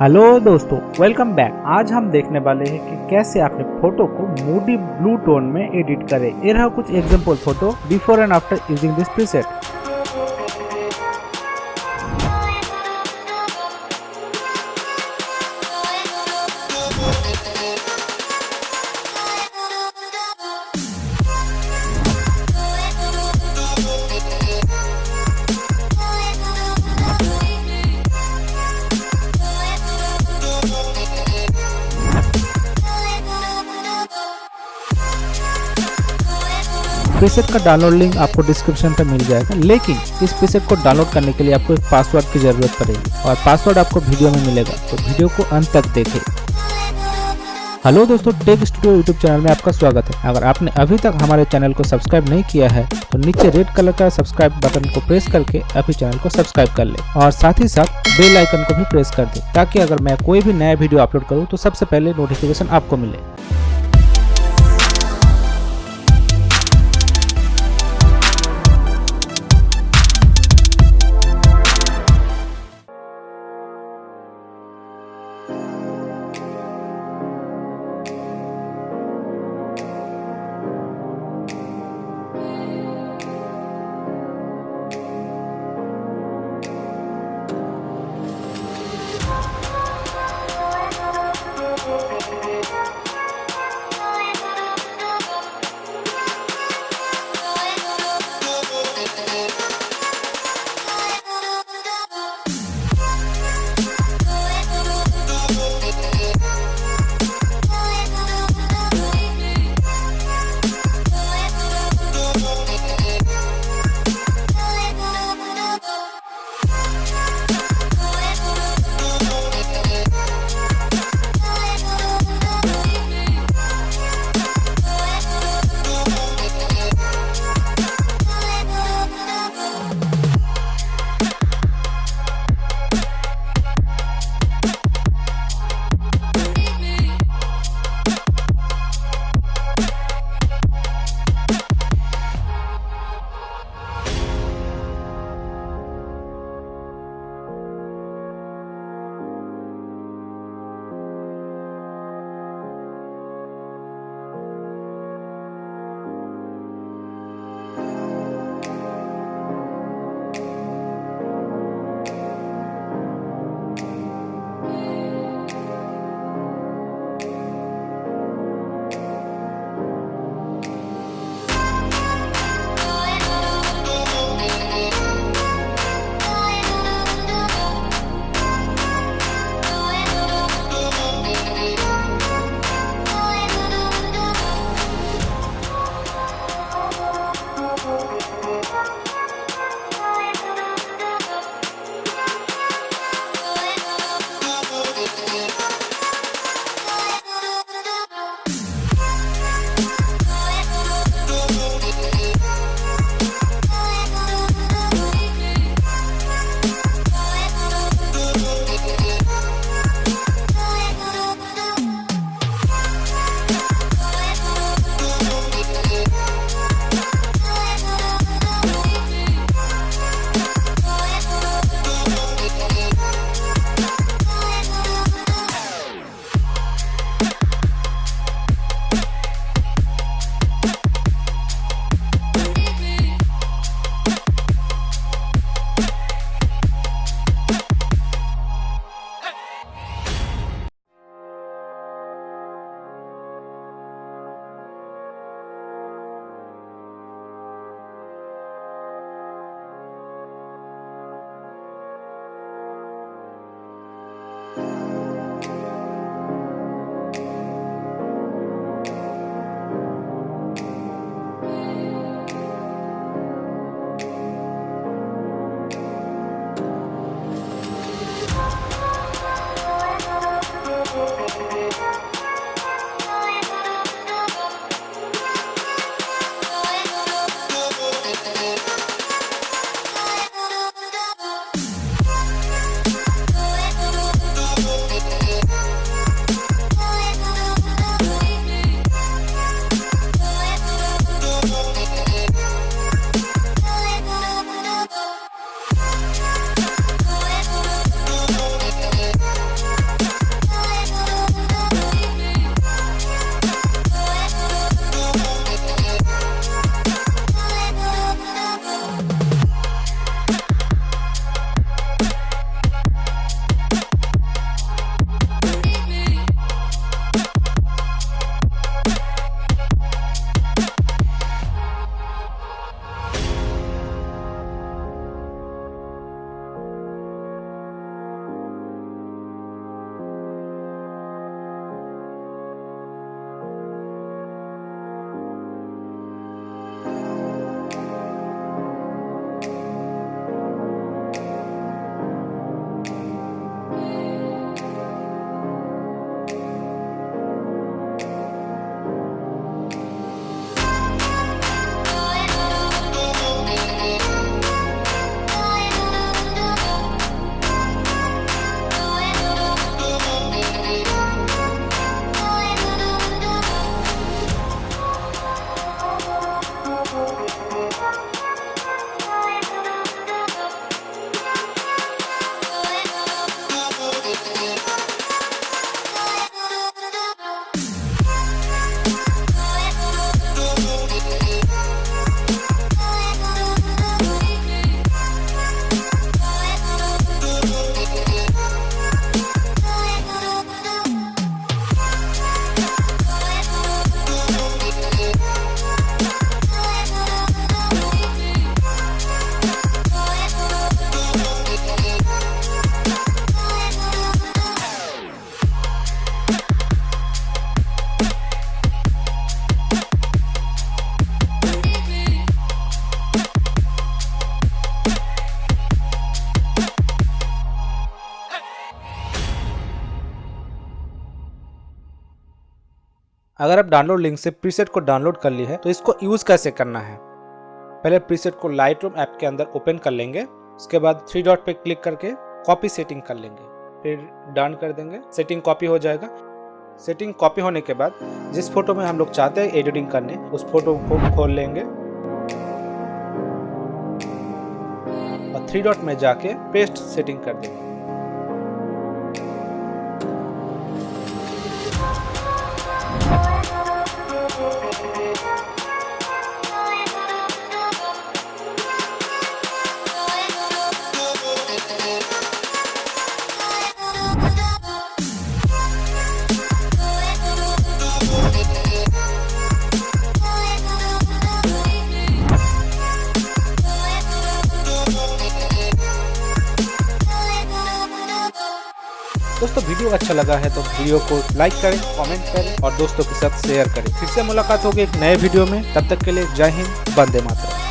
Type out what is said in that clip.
Hello दोस्तों, welcome back. आज हम देखने वाले हैं कि कैसे अपने फोटो को मूडी ब्लू टोन में एडिट करें। ये रहा कुछ example photo before and after using this preset. Preset का डाउनलोड लिंक आपको डिस्क्रिप्शन पे मिल जाएगा, लेकिन इस प्रीसेट को डाउनलोड करने के लिए आपको एक पासवर्ड की जरूरत पड़ेगी और पासवर्ड आपको वीडियो में मिलेगा, तो वीडियो को अंत तक देखें। हेलो दोस्तों, टेक स्टूडियो यूट्यूब चैनल में आपका स्वागत है। अगर आपने अभी तक हमारे चैनल को सब्सक्राइब नहीं किया है तो नीचे रेड कलर का सब्सक्राइब बटन को प्रेस करके अभी चैनल को सब्सक्राइब कर ले और साथ ही साथ बेल आइकन को भी प्रेस कर दे, ताकि अगर मैं कोई भी नया वीडियो अपलोड करूँ तो सबसे पहले नोटिफिकेशन आपको मिले। अगर आप डाउनलोड लिंक से प्रीसेट को डाउनलोड कर ली है तो इसको यूज कैसे करना है। पहले प्रीसेट को लाइटरूम ऐप के अंदर ओपन कर लेंगे। उसके बाद 3 डॉट पे क्लिक करके कॉपी सेटिंग कर लेंगे, फिर डन कर देंगे। सेटिंग कॉपी हो जाएगा। सेटिंग कॉपी होने के बाद जिस फोटो में हम लोग चाहते हैं एडिटिंग करने उस फोटो को खोल लेंगे और 3 डॉट में जाके पेस्ट सेटिंग कर देंगे। दोस्तों वीडियो अच्छा लगा है तो वीडियो को लाइक करें, कमेंट करें और दोस्तों के साथ शेयर करें। फिर से मुलाकात होगी एक नए वीडियो में। तब तक के लिए जय हिंद, वंदे मातरम।